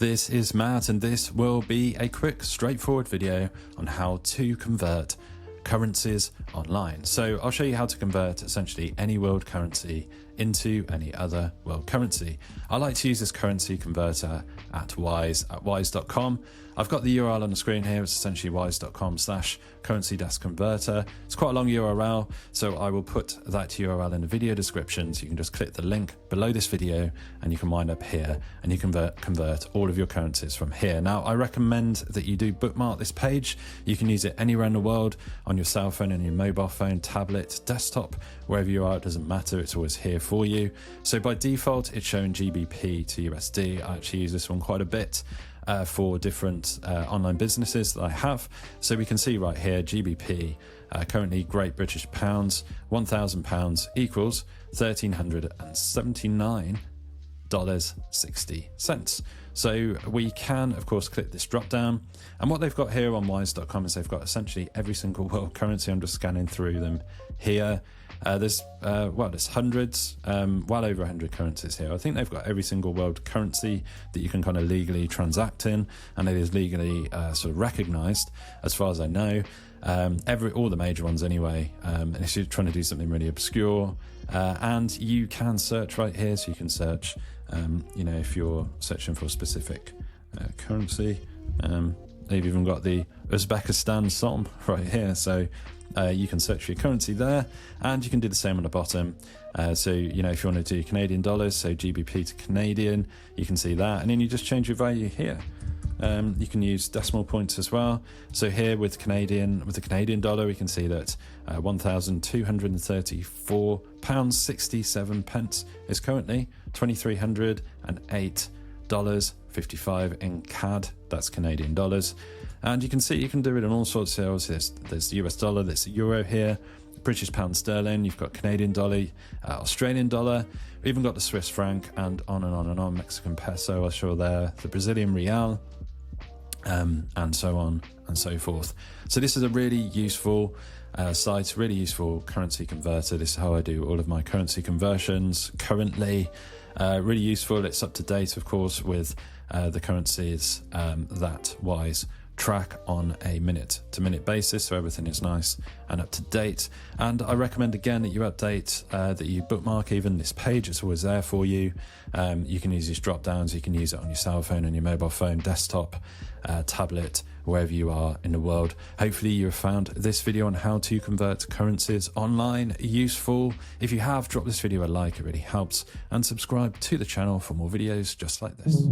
This is Matt, and this will be a quick, straightforward video on how to convert currencies online. So I'll show you how to convert essentially any world currency into any other world currency. I like to use this currency converter at wise.com. I've got the URL on the screen here. It's essentially wise.com/currency-converter. It's quite a long URL, so I will put that URL in the video description. So you can just click the link below this video and you can wind up here and you convert all of your currencies from here. Now, I recommend that you do bookmark this page. You can use it anywhere in the world, on your cell phone, on your mobile phone, tablet, desktop, wherever you are, it doesn't matter. It's always here for you. So by default, it's showing GBP to USD. I actually use this one quite a bit for different online businesses that I have. So we can see right here, GBP, currently Great British Pounds, £1,000 equals $1,379.60. So we can, of course, click this drop down. And what they've got here on wise.com is they've got essentially every single world currency. I'm just scanning through them here. There's hundreds, well over 100 currencies here. I think they've got every single world currency that you can kind of legally transact in, and it is legally sort of recognized as far as I know. All the major ones anyway, unless you're trying to do something really obscure. And you can search right here, so you can search, if you're searching for a specific currency. They've even got the Uzbekistan som right here, so you can search for your currency there, and you can do the same on the bottom. So if you want to do Canadian dollars, so GBP to Canadian, you can see that, and then you just change your value here. You can use decimal points as well. So here with the Canadian dollar, we can see that £1,234.67 is currently $2,308.55 in CAD. That's Canadian dollars. And you can see you can do it in all sorts of sales. There's the US dollar, there's the euro here, British pound sterling, you've got Canadian dollar, Australian dollar, we've even got the Swiss franc, and on and on and on, Mexican peso, I'll show there, the Brazilian real, and so on and so forth. So this is a really useful site, really useful currency converter. This is how I do all of my currency conversions currently. Really useful. It's up to date, of course, with the currencies that Wise track on a minute-to-minute basis, so everything is nice and up to date. And I recommend again that you update, that you bookmark even this page. It's always there for you. You can use these drop downs. You can use it on your cell phone, on your mobile phone, desktop, tablet, wherever you are in the world. Hopefully you have found this video on how to convert currencies online useful. If you have, drop this video a like, it really helps, and subscribe to the channel for more videos just like this.